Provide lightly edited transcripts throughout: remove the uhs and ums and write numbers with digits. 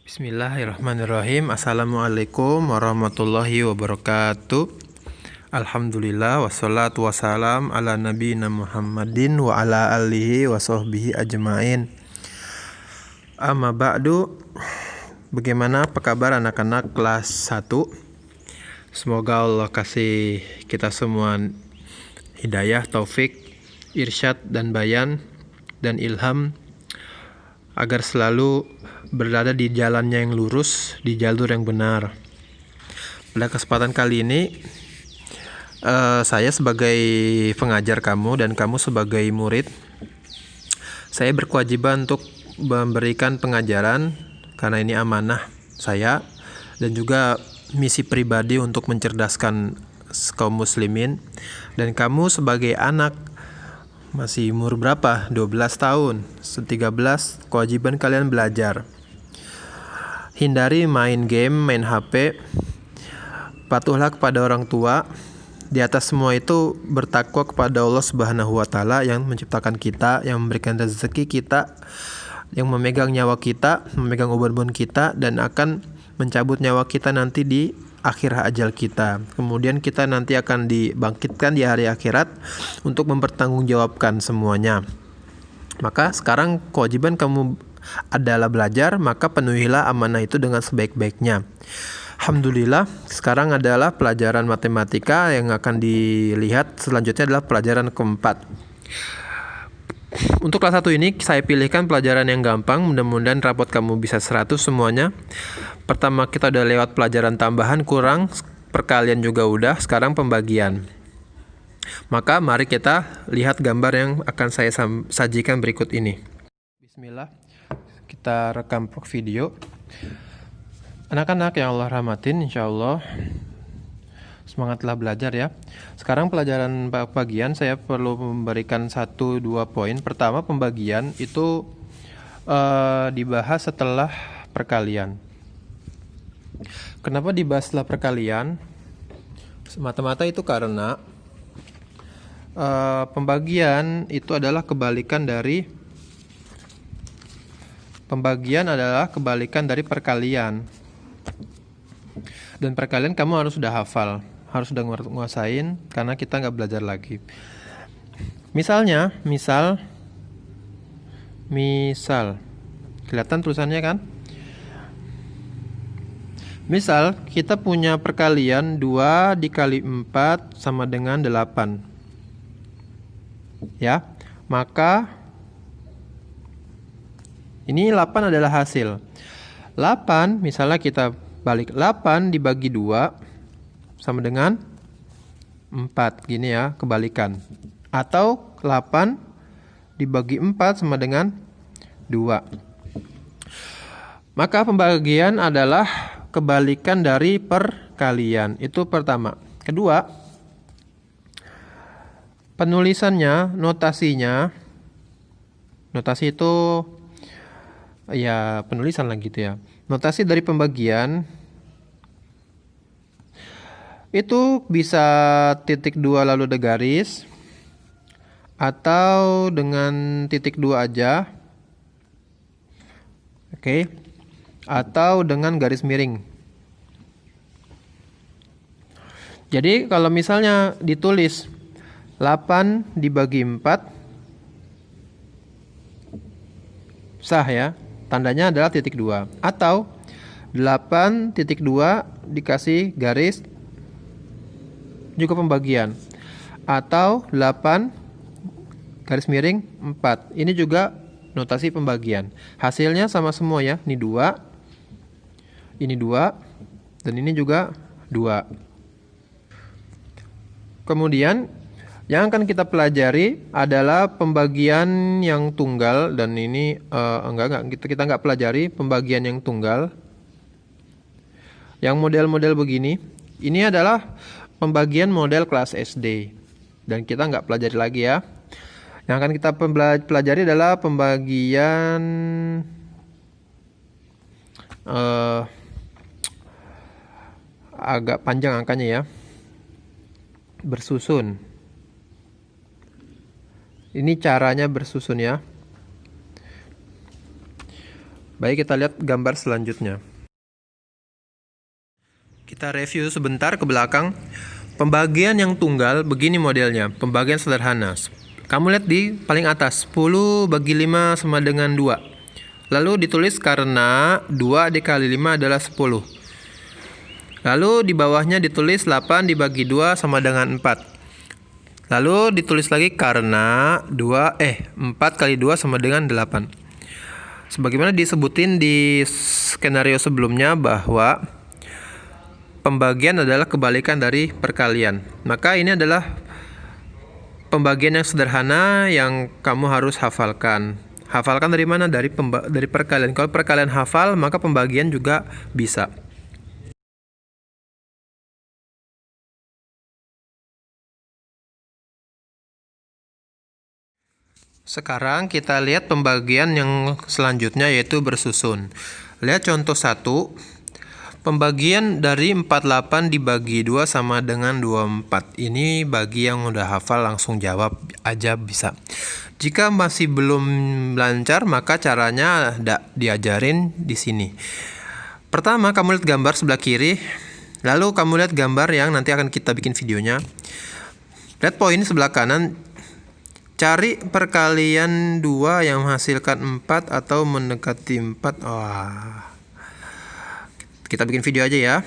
Bismillahirrahmanirrahim. Assalamualaikum warahmatullahi wabarakatuh. Alhamdulillah wassalatu wassalam ala nabiyina Muhammadin wa ala alihi wa sahbihi ajmain. Amma ba'du. Bagaimana apa kabar anak-anak kelas 1? Semoga Allah kasih kita semua hidayah, taufik, irsyad dan bayan dan ilham agar selalu berada di jalannya yang lurus, di jalur yang benar. Pada kesempatan kali ini, saya sebagai pengajar kamu dan kamu sebagai murid, saya berkewajiban untuk memberikan pengajaran karena ini amanah saya dan juga misi pribadi untuk mencerdaskan kaum muslimin. Dan kamu sebagai anak masih umur berapa? 12 tahun, 13, kewajiban kalian belajar. Hindari main game, main HP. Patuhlah kepada orang tua. Di atas semua itu bertakwa kepada Allah Subhanahu wa taala yang menciptakan kita, yang memberikan rezeki kita, yang memegang nyawa kita, memegang ubun-ubun kita dan akan mencabut nyawa kita nanti di akhir ajal kita. Kemudian kita nanti akan dibangkitkan di hari akhirat untuk mempertanggungjawabkan semuanya. Maka sekarang kewajiban kamu adalah belajar, maka penuhilah amanah itu dengan sebaik-baiknya. Alhamdulillah, sekarang adalah pelajaran matematika yang akan dilihat. Selanjutnya adalah pelajaran keempat. Untuk kelas 1 ini saya pilihkan pelajaran yang gampang. Mudah-mudahan rapot kamu bisa 100 semuanya. Pertama kita udah lewat pelajaran tambahan kurang, perkalian juga udah, sekarang pembagian. Maka mari kita lihat gambar yang akan saya sajikan berikut ini. Bismillah, kita rekam video. Anak-anak yang Allah rahmatin, insya Allah semangatlah belajar ya. Sekarang pelajaran pembagian saya perlu memberikan 1-2 poin. Pertama, pembagian itu dibahas setelah perkalian. Kenapa dibahas setelah perkalian? Semata-mata itu karena pembagian itu adalah kebalikan dari perkalian. Dan perkalian kamu harus sudah hafal, harus sudah nguasain karena kita nggak belajar lagi. Misal, kelihatan tulisannya kan? Misal kita punya perkalian 2 dikali 4 sama dengan 8. Ya, maka ini 8 adalah hasil. 8, misalnya kita balik 8 dibagi 2 sama dengan 4. Gini ya, kebalikan. Atau 8 dibagi 4 sama dengan 2. Maka pembagian adalah kebalikan dari perkalian. Itu pertama. Kedua, penulisannya, notasi itu ya penulisan lah gitu ya. Notasi dari pembagian itu bisa titik 2 lalu ada garis, atau dengan titik 2 aja. Oke. Atau dengan garis miring. Jadi kalau misalnya ditulis 8 dibagi 4 sah ya, tandanya adalah titik 2. Atau 8.2 dikasih garis juga pembagian. Atau 8 garis miring 4. Ini juga notasi pembagian. Hasilnya sama semua ya. Ini 2. Ini 2. Dan ini juga 2. Kemudian yang akan kita pelajari adalah pembagian yang tunggal. Dan ini kita nggak pelajari pembagian yang tunggal. Yang model-model begini, ini adalah pembagian model kelas SD. Dan kita nggak pelajari lagi ya. Yang akan kita pelajari adalah pembagian agak panjang angkanya ya, bersusun. Ini caranya bersusun ya. Baik, kita lihat gambar selanjutnya. Kita review sebentar ke belakang. Pembagian yang tunggal begini modelnya, pembagian sederhana. Kamu lihat di paling atas, 10 bagi 5 sama dengan 2. Lalu ditulis karena 2 dikali 5 adalah 10. Lalu di bawahnya ditulis 8 dibagi 2 sama dengan 4. Lalu ditulis lagi karena 4 kali 2 sama dengan 8. Sebagaimana disebutin di skenario sebelumnya bahwa pembagian adalah kebalikan dari perkalian. Maka ini adalah pembagian yang sederhana yang kamu harus hafalkan. Hafalkan dari mana? Dari perkalian. Kalau perkalian hafal, maka pembagian juga bisa. Sekarang kita lihat pembagian yang selanjutnya, yaitu bersusun. Lihat contoh 1. Pembagian dari 48 dibagi 2 sama dengan 24. Ini bagi yang udah hafal langsung jawab aja bisa. Jika masih belum lancar, maka caranya diajarin di sini. Pertama, kamu lihat gambar sebelah kiri. Lalu kamu lihat gambar yang nanti akan kita bikin videonya. Lihat poin sebelah kanan. Cari perkalian 2 yang menghasilkan 4 atau mendekati 4. Wah. Kita bikin video aja ya.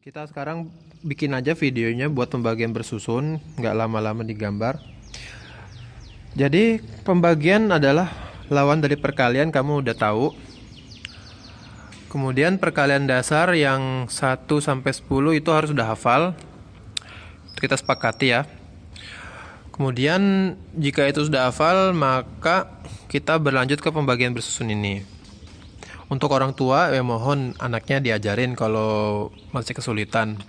Kita sekarang bikin aja videonya buat pembagian bersusun, nggak lama-lama digambar. Jadi pembagian adalah lawan dari perkalian, kamu udah tahu. Kemudian perkalian dasar yang 1 sampai 10 itu harus udah hafal. Kita sepakati ya. Kemudian jika itu sudah hafal, maka kita berlanjut ke pembagian bersusun ini. Untuk orang tua, mohon anaknya diajarin kalau masih kesulitan.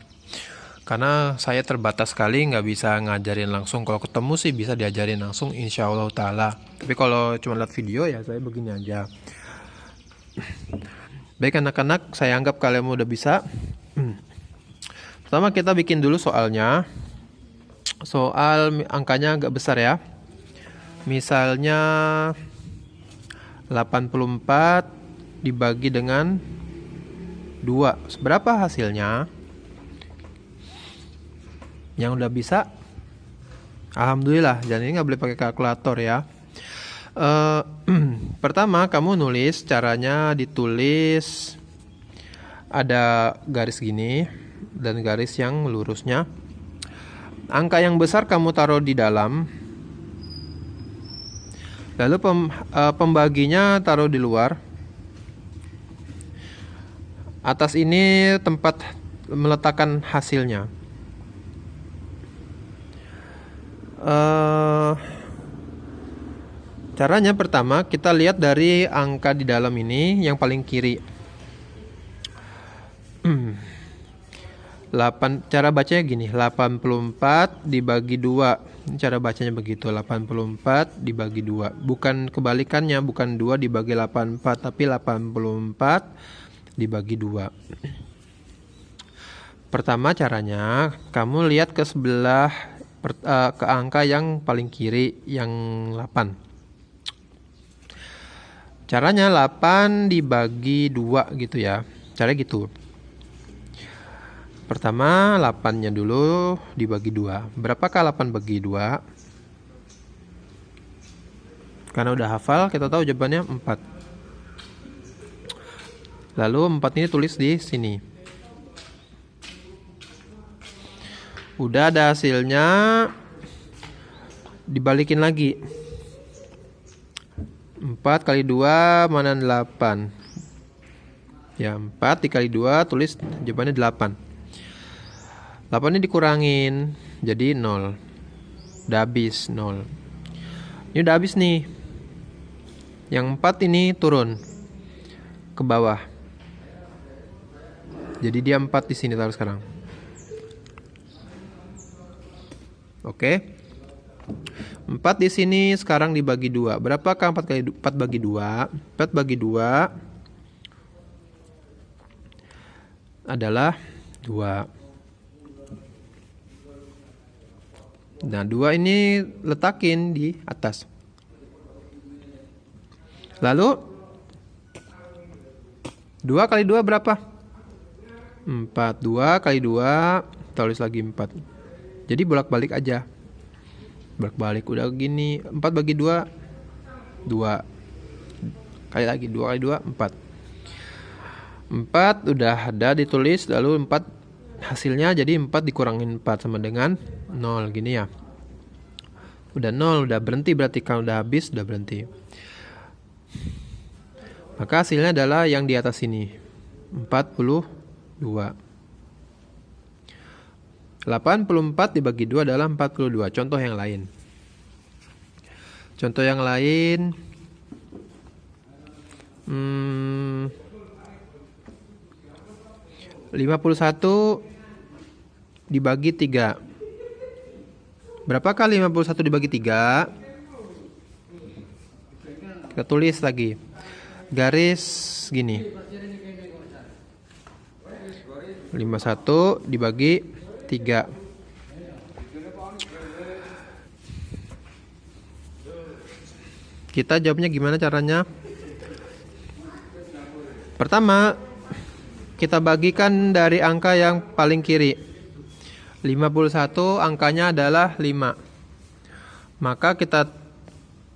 Karena saya terbatas sekali, nggak bisa ngajarin langsung. Kalau ketemu sih bisa diajarin langsung, insya Allah ta'ala. Tapi kalau cuma lihat video ya saya begini aja. Baik anak-anak, saya anggap kalian udah bisa. Pertama kita bikin dulu soalnya. Soal angkanya agak besar ya. Misalnya 84 dibagi dengan 2. Seberapa hasilnya? Yang udah bisa? Alhamdulillah. Dan ini nggak boleh pakai kalkulator ya. Pertama kamu nulis, caranya ditulis ada garis gini dan garis yang lurusnya. Angka yang besar kamu taruh di dalam, lalu pembaginya taruh di luar. Atas ini tempat meletakkan hasilnya. Caranya pertama kita lihat dari angka di dalam ini yang paling kiri. 8, cara bacanya gini, 84 dibagi 2. Cara bacanya begitu, 84 dibagi 2. Bukan kebalikannya, bukan 2 dibagi 84, tapi 84 dibagi 2. Pertama caranya, kamu lihat ke sebelah, ke angka yang paling kiri, yang 8. Caranya 8 dibagi 2 gitu ya. Caranya gitu. Pertama 8-nya dulu dibagi 2. Berapakah 8 bagi 2? Karena udah hafal, kita tahu jawabannya 4. Lalu 4 ini tulis di sini. Udah ada hasilnya, dibalikin lagi. 4 kali 2 mana 8. Ya 4 dikali 2 tulis jawabannya 8. 8 ini dikurangin jadi 0. Udah habis 0. Ini udah habis nih. Yang 4 ini turun ke bawah. Jadi dia 4 di sini taruh sekarang. Oke. 4 di sini sekarang dibagi 2. Berapakah 4 kali 4 bagi 2? 4 bagi 2 adalah 2. Nah, 2 ini letakin di atas. Lalu 2 kali 2 berapa? 4. 2 kali 2, tulis lagi 4. Jadi bolak-balik aja. Bolak-balik udah gini. 4 bagi 2, 2. Kali lagi 2 kali 2, 4. 4 udah ada ditulis, lalu 4 hasilnya jadi 4 dikurangin 4 sama dengan 0 gini ya. Udah 0, udah berhenti, berarti kalau udah habis udah berhenti. Maka hasilnya adalah yang di atas ini, 42. 84 dibagi 2 adalah 42. Contoh yang lain. Contoh yang lain. 51 dibagi 3. Berapa kali 51 dibagi 3? Kita tulis lagi. Garis gini. 51 dibagi 3. Kita jawabnya gimana caranya? Pertama, kita bagikan dari angka yang paling kiri. 51 angkanya adalah 5. Maka kita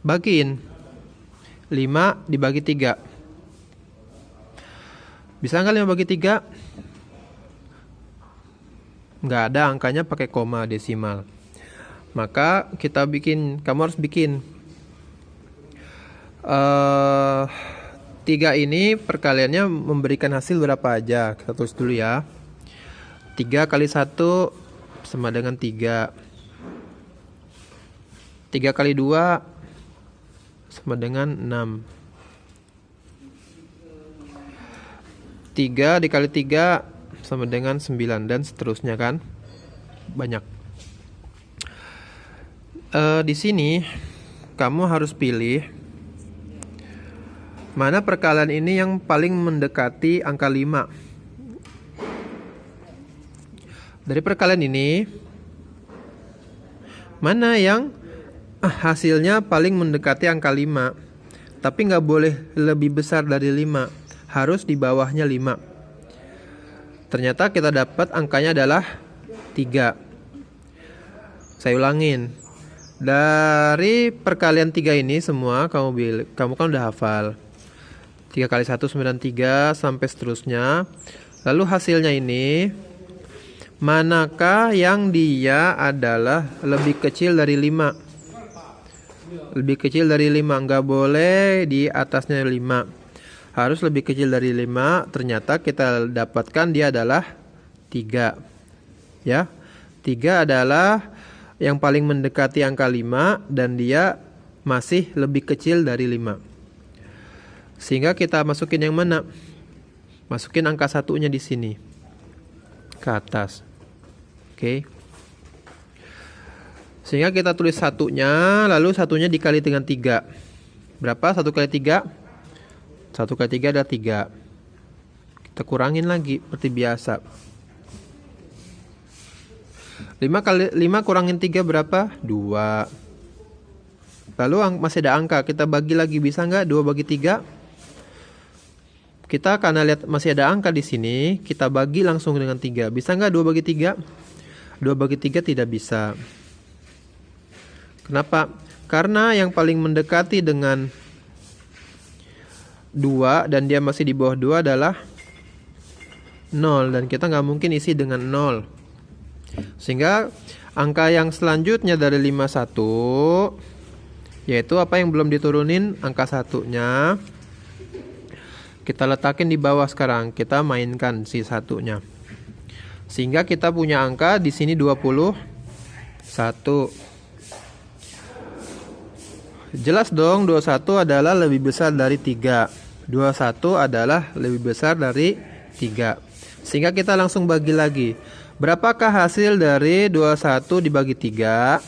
bagiin 5 dibagi 3. Bisa nggak 5 bagi 3? Nggak ada, angkanya pakai koma desimal. Maka kita bikin, kamu harus bikin 3 ini perkaliannya memberikan hasil berapa aja. Kita tulis dulu ya. 3 kali 1 sama dengan 3. 3 kali 2 sama dengan 6. 3 dikali 3 sama dengan 9 dan seterusnya kan. Banyak. Di sini kamu harus pilih mana perkalian ini yang paling mendekati angka 5. Dari perkalian ini, mana yang hasilnya paling mendekati angka 5. Tapi nggak boleh lebih besar dari 5. Harus di bawahnya 5. Ternyata kita dapat angkanya adalah 3. Saya ulangin. Dari perkalian 3 ini semua kamu kan udah hafal. 3 kali 1 93 sampai seterusnya. Lalu hasilnya ini, manakah yang dia adalah lebih kecil dari 5? Lebih kecil dari 5, nggak boleh di atasnya 5. Harus lebih kecil dari 5. Ternyata kita dapatkan dia adalah 3. Ya. 3 adalah yang paling mendekati angka 5 dan dia masih lebih kecil dari 5. Sehingga kita masukin yang mana? Masukin angka satunya di sini. Ke atas. Oke. Sehingga kita tulis satunya, lalu satunya dikali dengan 3. Berapa 1 kali 3? 1 kali 3 adalah 3. Kita kurangin lagi seperti biasa. 5 kurangin 3 berapa? 2. Lalu masih ada angka, kita bagi lagi, bisa nggak 2 bagi 3? Kita karena lihat masih ada angka di sini, kita bagi langsung dengan 3. Bisa nggak 2 bagi 3? 2 bagi 3 tidak bisa. Kenapa? Karena yang paling mendekati dengan 2 dan dia masih di bawah 2 adalah 0. Dan kita nggak mungkin isi dengan 0. Sehingga angka yang selanjutnya dari 51, yaitu apa yang belum diturunin, angka satunya. Kita letakin di bawah sekarang. Kita mainkan si satunya. Sehingga kita punya angka di sini 21. Jelas dong 21 adalah lebih besar dari 3. 21 adalah lebih besar dari 3. Sehingga kita langsung bagi lagi. Berapakah hasil dari 21 dibagi 3?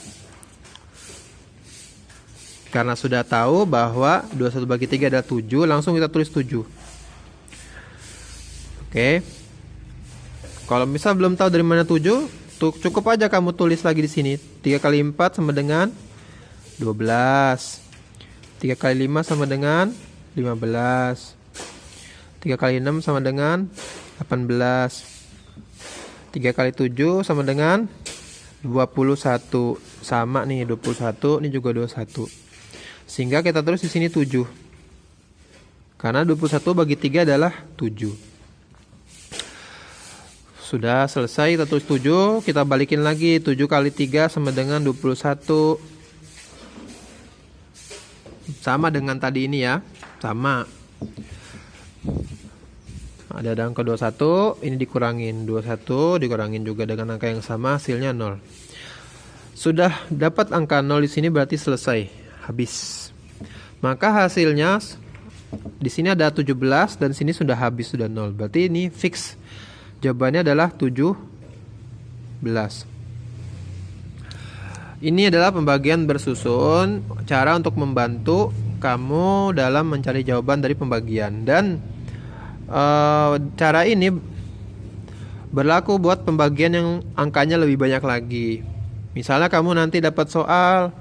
Karena sudah tahu bahwa 21 bagi 3 adalah 7, langsung kita tulis 7. Oke. Kalau misal belum tahu dari mana 7, Cukup aja kamu tulis lagi di sini. 3 kali 4 sama dengan 12. 3 kali 5 sama dengan 15. 3 kali 6 sama dengan 18. 3 kali 7 sama dengan 21. Sama nih 21, ini juga 21. Sehingga kita tulis di sini 7. Karena 21 bagi 3 adalah 7. Sudah selesai, kita tulis 7, kita balikin lagi. 7 kali 3 sama dengan 21. Sama dengan tadi ini ya, sama. Ada angka 21, ini dikurangin 21, dikurangin juga dengan angka yang sama, hasilnya 0. Sudah dapat angka 0 di sini berarti selesai, habis. Maka hasilnya di sini ada 17 dan sini sudah habis, sudah 0. Berarti ini fix. Jawabannya adalah 17. Ini adalah pembagian bersusun, cara untuk membantu kamu dalam mencari jawaban dari pembagian. Dan cara ini berlaku buat pembagian yang angkanya lebih banyak lagi. Misalnya kamu nanti dapat soal,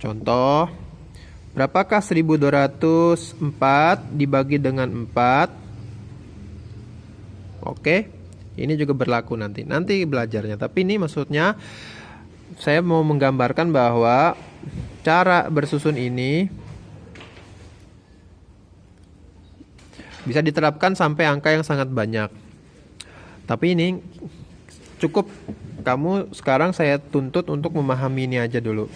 contoh, berapakah 1204 dibagi dengan 4? Oke, ini juga berlaku nanti belajarnya. Tapi ini maksudnya saya mau menggambarkan bahwa cara bersusun ini bisa diterapkan sampai angka yang sangat banyak. Tapi ini cukup kamu sekarang saya tuntut untuk memahami ini aja dulu.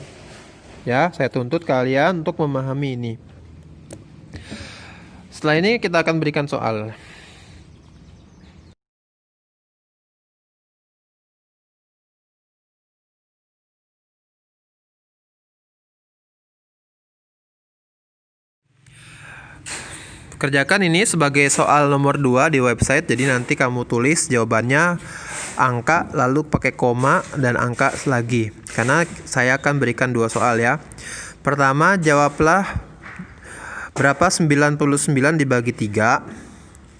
Ya, saya tuntut kalian untuk memahami ini. Setelah ini kita akan berikan soal. Kerjakan ini sebagai soal nomor 2 di website. Jadi nanti kamu tulis jawabannya angka lalu pakai koma dan angka lagi. Karena saya akan berikan 2 soal ya. Pertama, jawablah berapa 99 dibagi 3.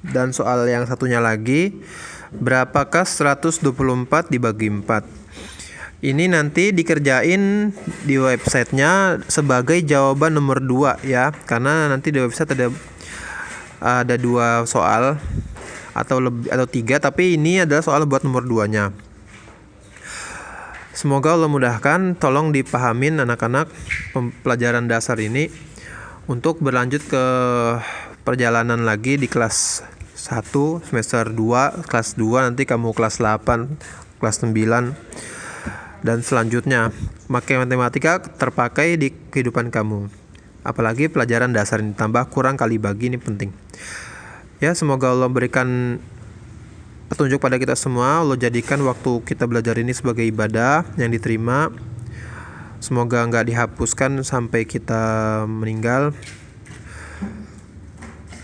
Dan soal yang satunya lagi, berapakah 124 dibagi 4. Ini nanti dikerjain di websitenya sebagai jawaban nomor 2 ya. Karena nanti di website ada 2 soal atau 3, tapi ini adalah soal buat nomor 2-nya. Semoga Allah mudahkan, tolong dipahamin anak-anak pelajaran dasar ini untuk berlanjut ke perjalanan lagi di kelas 1 semester 2, kelas 2 nanti kamu kelas 8, kelas 9 dan selanjutnya. Matematika terpakai di kehidupan kamu. Apalagi pelajaran dasar ini, tambah kurang kali bagi ini penting. Ya, semoga Allah berikan petunjuk pada kita semua. Allah jadikan waktu kita belajar ini sebagai ibadah yang diterima. Semoga enggak dihapuskan sampai kita meninggal.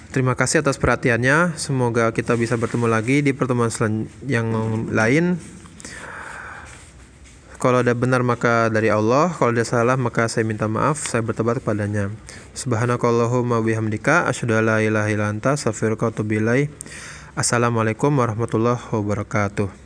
Terima kasih atas perhatiannya. Semoga kita bisa bertemu lagi di pertemuan yang lain. Kalau ada benar maka dari Allah, kalau ada salah maka saya minta maaf, saya bertobat kepadanya. Subhanakallahumma bihamdika asyhadu an la ilaha illa anta astaghfiruka wa atubu ilaik. Assalamualaikum warahmatullahi wabarakatuh.